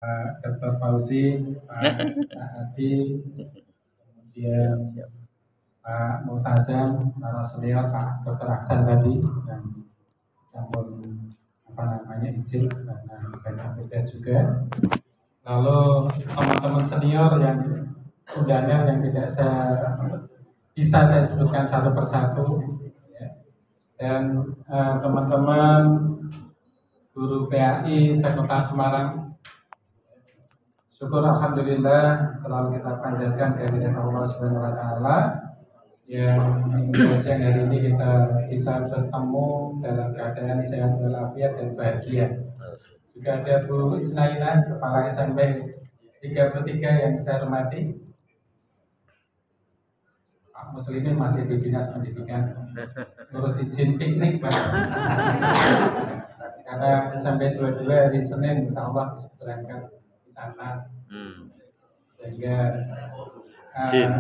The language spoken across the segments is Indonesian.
Pak Dr. Fauzi, Pak Saadi, kemudian Pak Multazam, para senior, Pak Dr. Aksan tadi, dan namun izin karena banyak tugas juga. Lalu teman-teman senior yang undangan yang tidak bisa saya sebutkan satu persatu, ya. Dan teman-teman guru PAI Sekota Semarang, syukur alhamdulillah selalu kita panjatkan kehadirat Allah Subhanahu wa taala yang siang hari ini kita bisa bertemu dalam keadaan sehat walafiat dan bahagia. Juga ada Bu Isnaina, Kepala SMP 33 yang saya hormati. Pak Muslimin masih di Dinas Pendidikan, ngurus izin piknik Pak. Karena sampai 22 hari Senin insya Allah berangkat wisata. Sehingga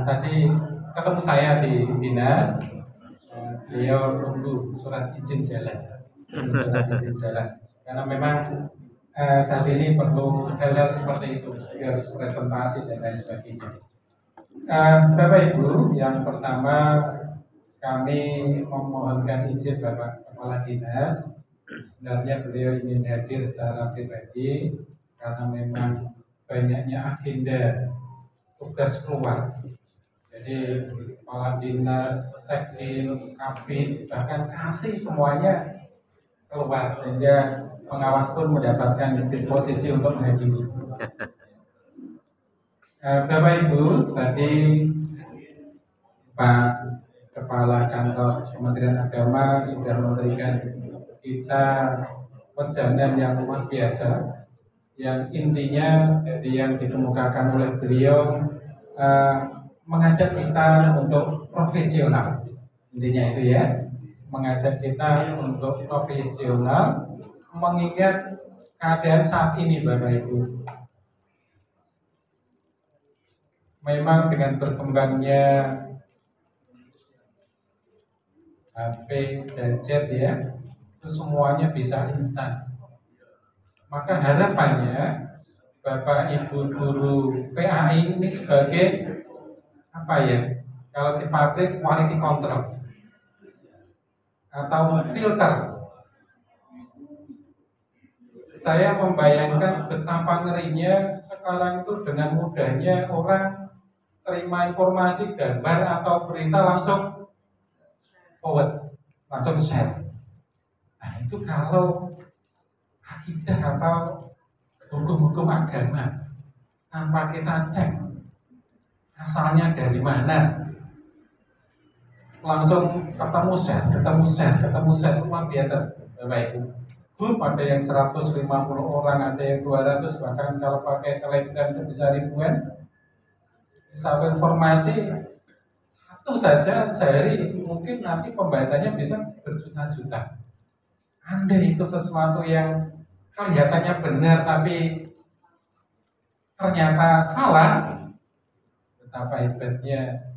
tadi ketemu saya di dinas, beliau nunggu surat izin jalan. Karena memang saat ini perlu hal-hal seperti itu, harus presentasi dan lain sebagainya. Bapak Ibu, yang pertama kami memohonkan izin Bapak Kepala Dinas. Sebenarnya beliau ingin hadir secara pribadi karena memang banyaknya agenda tugas keluar. Jadi kepala dinas, sekdin, kabin, bahkan kasih semuanya keluar sehingga pengawas pun mendapatkan disposisi untuk menghadiri. Bapak Ibu, tadi Pak Kepala Kantor Kementerian Agama sudah memberikan kita pejangan yang luar biasa, yang intinya dari yang dikemukakan oleh beliau mengajak kita untuk profesional. Intinya itu ya, mengajak kita untuk profesional, mengingat keadaan saat ini Bapak Ibu. Memang dengan berkembangnya HP, gadget ya, itu semuanya bisa instan. Maka harapannya Bapak Ibu guru PAI ini sebagai apa ya? Kalau di pabrik quality control atau filter. Saya membayangkan betapa ngerinya sekarang itu dengan mudahnya orang terima informasi, gambar atau berita langsung forward, langsung share. Nah itu kalau akidah atau hukum-hukum agama tanpa kita cek asalnya dari mana, langsung ketemu share luar biasa Bapak Ibu. Grup ada yang 150 orang, ada yang 200, bahkan kalau pakai Telegram itu bisa ribuan. Satu informasi satu saja sehari mungkin nanti pembacanya bisa berjuta-juta. Andai itu sesuatu yang kelihatannya benar tapi ternyata salah, betapa hebatnya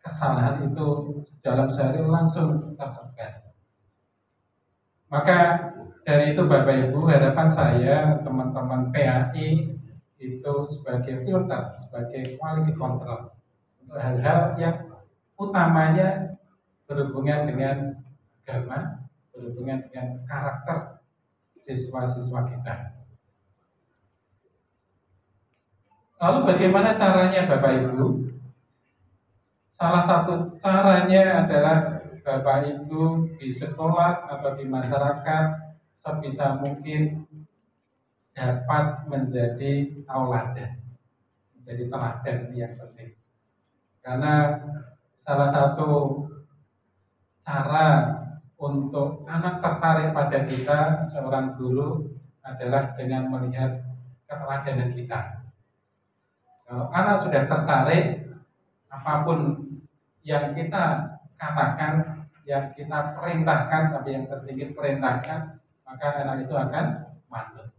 kesalahan itu dalam sehari langsung tersebar. Maka dari itu Bapak Ibu, harapan saya teman-teman PAI itu sebagai filter, sebagai quality control untuk hal-hal yang utamanya berhubungan dengan agama, berhubungan dengan karakter siswa-siswa kita. Lalu bagaimana caranya Bapak Ibu? Salah satu caranya adalah Bapak Ibu di sekolah atau di masyarakat sebisa mungkin dapat menjadi tauladan, menjadi teladan yang penting. Karena salah satu cara untuk anak tertarik pada kita seorang guru adalah dengan melihat keteladanan kita. Kalau anak sudah tertarik, apapun yang kita katakan, yang kita perintahkan sampai yang tertinggi perintahkan, maka anak itu akan manut.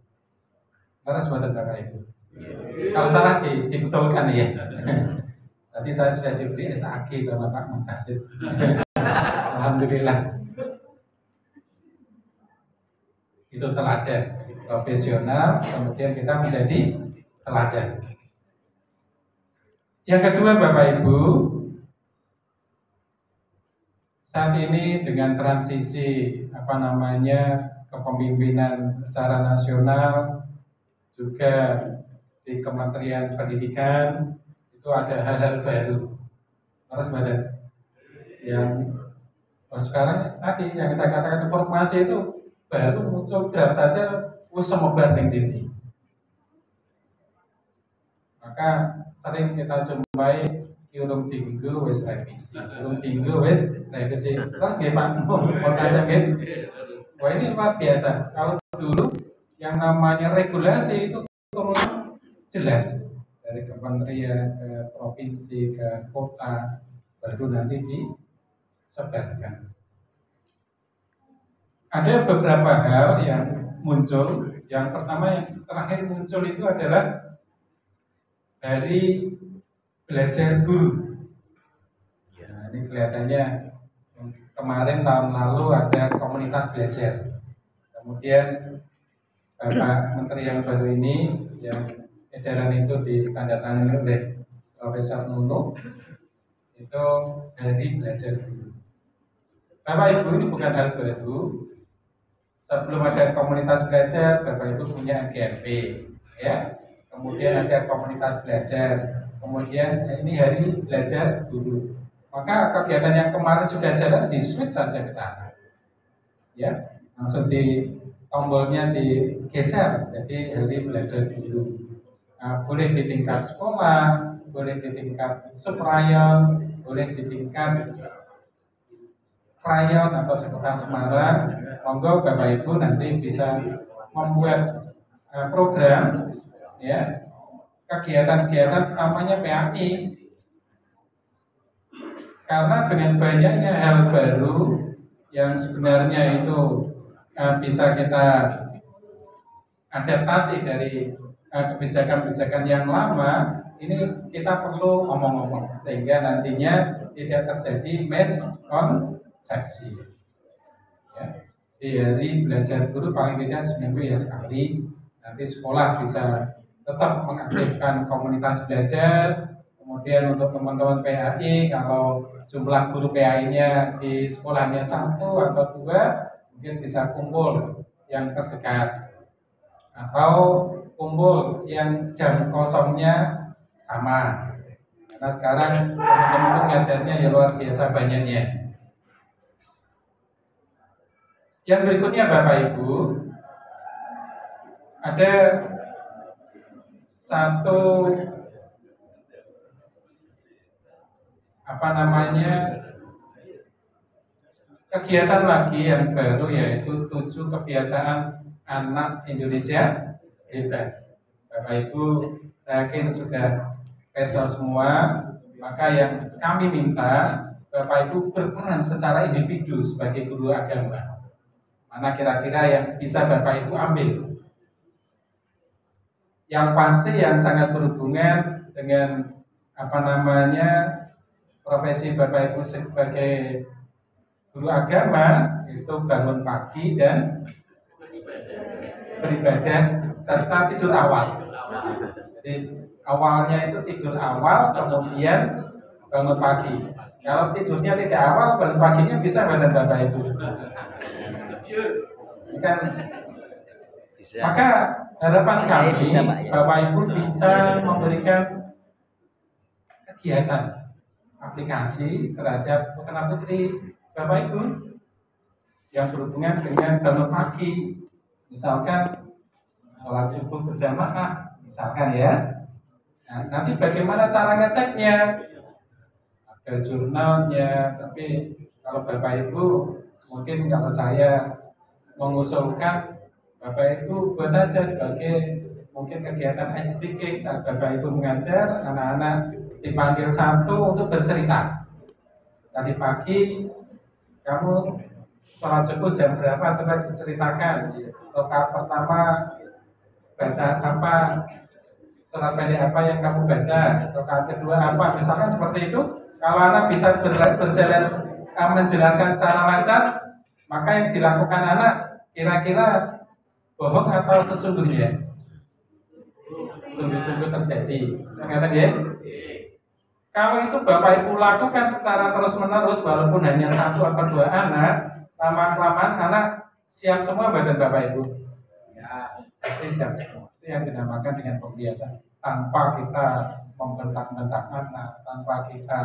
Karena sebutan Bapak Ibu. Kalau salah dibetulkan ya. Tadi saya sudah diberi SAG sama Pak Muntasir. Alhamdulillah. Itu teladan. profesional, kemudian kita menjadi teladan. Yang kedua, Bapak Ibu, saat ini dengan transisi kepemimpinan secara nasional, juga di Kementerian Pendidikan itu ada hal-hal baru. Harus badan yang sekarang tadi yang saya katakan informasi itu baru muncul draft saja semebar yang tinggi. Maka sering kita jumpai urung tinggu wis revisi, terus gimana? Wah, ini luar biasa. Kalau dulu yang namanya regulasi itu turun jelas dari kementerian ke provinsi ke kota, baru nanti disebarkan. Ada beberapa hal yang muncul. Yang pertama, yang terakhir muncul itu adalah dari belajar guru. Nah, ini kelihatannya kemarin tahun lalu ada komunitas belajar. Kemudian Bapak Menteri yang baru ini, yang edaran itu ditandatangani oleh Profesor Nunu, itu dari belajar guru. Bapak Ibu, ini bukan hal baru. Sebelum ada komunitas belajar, Bapak Ibu punya GMP, ya. Kemudian ada komunitas belajar. Kemudian ini hari belajar guru. Maka kegiatan yang kemarin sudah jalan di switch saja ke sana, ya. Langsung di tombolnya digeser, jadi hari belajar guru. Nah, boleh di tingkat sekolah, boleh di tingkat subrayon, boleh di tingkat rayon atau sekota Semarang. Monggo Bapak Ibu nanti bisa membuat program, ya, kegiatan-kegiatan namanya PAI. Karena dengan banyaknya hal baru yang sebenarnya itu bisa kita adaptasi dari kebijakan-kebijakan yang lama, ini kita perlu ngomong-ngomong sehingga nantinya tidak terjadi miskonsepsi. Ya. Di hari belajar guru paling tidak seminggu ya sekali. Nanti sekolah bisa tetap mengaktifkan komunitas belajar. Kemudian untuk teman-teman PAI, kalau jumlah guru PAI-nya di sekolahnya 1 atau 2, mungkin bisa kumpul yang terdekat, atau kumpul yang jam kosongnya sama. Karena sekarang teman-teman itu ngajarnya ya luar biasa banyaknya. Yang berikutnya Bapak Ibu, ada satu kegiatan lagi yang baru, yaitu 7 kebiasaan anak Indonesia hebat. Bapak Ibu, saya yakin sudah perso semua. Maka yang kami minta Bapak Ibu berperan secara individu sebagai guru agama. Mana kira-kira yang bisa Bapak Ibu ambil? Yang pasti yang sangat berhubungan dengan profesi Bapak Ibu sebagai guru agama, itu bangun pagi dan beribadah serta tidur awal. Jadi awalnya itu tidur awal, kemudian bangun pagi. Kalau tidurnya tidak awal, bangun paginya bisa badan Bapak Ibu. Kan? Maka harapan kami Bapak Ibu bisa memberikan kegiatan aplikasi terhadap putra putri Bapak Ibu yang berhubungan dengan bangun pagi, misalkan sholat subuh berjamaah, misalkan ya. Nah, nanti bagaimana cara ngeceknya? Ada jurnalnya, tapi kalau Bapak Ibu mungkin kalau saya mengusulkan Bapak Ibu buat saja sebagai mungkin kegiatan ice breaking saat Bapak Ibu mengajar anak-anak dipanggil satu untuk bercerita. Tadi pagi kamu sholat subuh jam berapa, coba diceritakan. Rakaat pertama baca apa, surat pendek apa yang kamu baca, rakaat kedua apa, misalkan seperti itu. Kalau anak bisa berjalan menjelaskan secara lancar, maka yang dilakukan anak kira-kira Bohong atau sesungguhnya? Sungguh-sungguh terjadi. Ternyata ya. Kalau itu Bapak Ibu lakukan secara terus-menerus, walaupun hanya satu atau dua anak, lama-kelamaan anak siap semua badan Bapak Ibu. Ya, pasti siap semua. Itu yang dinamakan dengan pembiasaan. Tanpa kita membentak-bentak anak, tanpa kita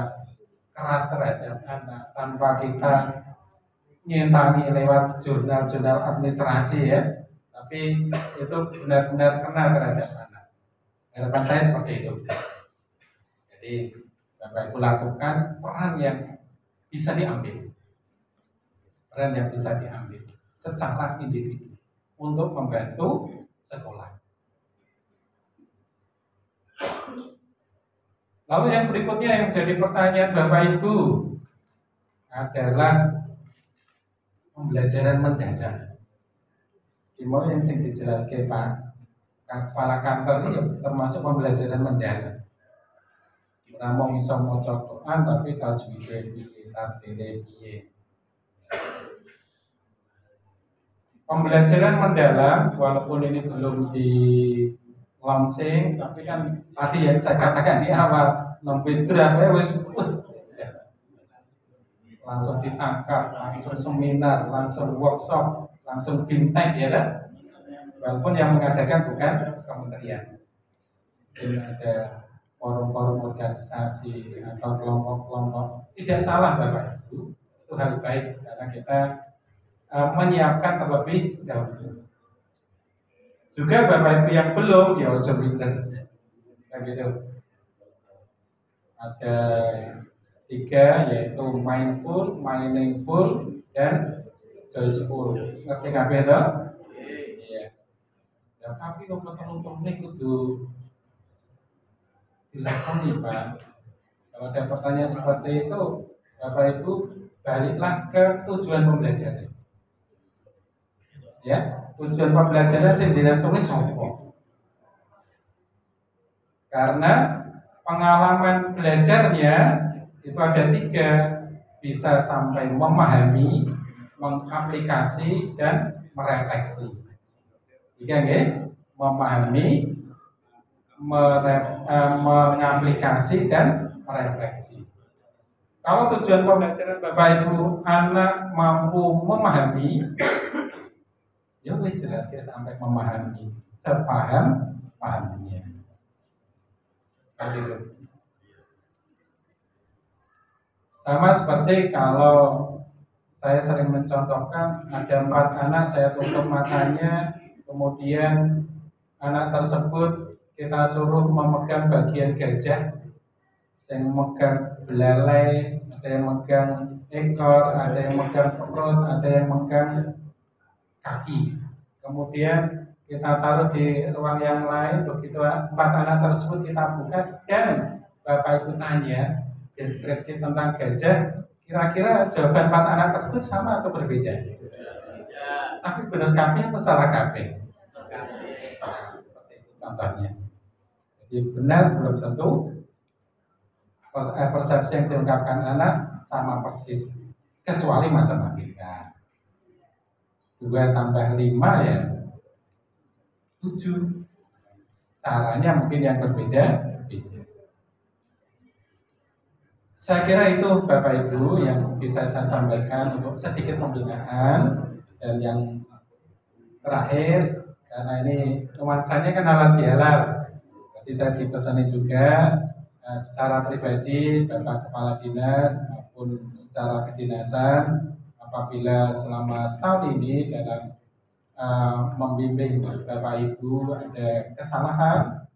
keras terhadap anak, tanpa kita nyentangi lewat jurnal-jurnal administrasi ya, tapi itu benar-benar kena terhadap anak. Harapan saya seperti itu. Jadi Bapak Ibu lakukan peran yang bisa diambil, peran yang bisa diambil secara individu untuk membantu sekolah. Lalu yang berikutnya yang jadi pertanyaan Bapak Ibu adalah pembelajaran mendadak. Mau yang sing dijelaskan Pak kepala kantor ini termasuk pembelajaran mendadak. Kita mau bisa maca Quran tapi tajwidnya piye, tartile piye. Pembelajaran mendalam walaupun ini belum di launching, tapi kan tadi yang saya katakan di awal nembe draft wis langsung ditangkap, langsung seminar, langsung workshop, langsung bintang ya kan? Walaupun yang mengadakan bukan kementerian. Ini ada forum-forum organisasi atau kelompok-kelompok, tidak salah Bapak Ibu, itu hal baik karena kita menyiapkan terlebih dahulu. Juga Bapak Ibu yang belum, ya ojo minder, begitu. Ada 3 yaitu mindful, meaningful, dan joyful. Ngerti kabeh to? Iya. Ya tapi kok penonton ini kudu dilakoni Pak. Kalau ada pertanyaan seperti itu, Bapak Ibu baliklah ke tujuan pembelajaran. Ya, tujuan pembelajaran sendiri tulis apa? Karena pengalaman belajarnya itu ada 3, bisa sampai memahami, mengaplikasi, dan merefleksi. 3 nggih, memahami, mengaplikasi, dan merefleksi. Kalau tujuan pembelajaran Bapak Ibu anak mampu memahami, ya wis jelas sampai memahami, sepaham pahamnya. Sama seperti kalau saya sering mencontohkan ada 4 anak, saya tutup matanya, kemudian anak tersebut kita suruh memegang bagian gajah, yang memegang belalai, ada yang memegang ekor, ada yang memegang perut, ada yang memegang kaki. Kemudian kita taruh di ruang yang lain, begitu 4 anak tersebut kita buka dan Bapak Ibu tanya deskripsi tentang gajah, kira-kira jawaban 4 anak tersebut sama atau berbeda? Tapi benar kabeh atau salah kabeh? Seperti itu contohnya. Jadi benar belum tentu persepsi yang diungkapkan anak sama persis, kecuali matematika. 2 tambah 5 ya 7. Caranya mungkin yang berbeda. Saya kira itu Bapak Ibu yang bisa saya sampaikan untuk sedikit pembinaan. Dan yang terakhir, karena ini nuansanya kan halal bihalal, jadi saya dipesani juga secara pribadi Bapak Kepala Dinas maupun secara kedinasan, apabila selama setahun ini dalam membimbing Bapak Ibu ada kesalahan,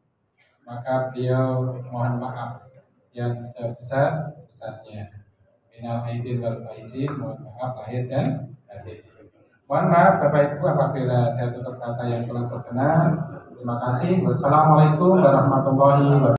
maka beliau mohon maaf yang sebesar-besarnya. Minal aidin wal faizin, mohon maaf lahir dan batin. Mohon maaf Bapak Ibu apabila ada tutur kata yang kurang berkenan. Terima kasih. Wassalamualaikum warahmatullahi wabarakatuh.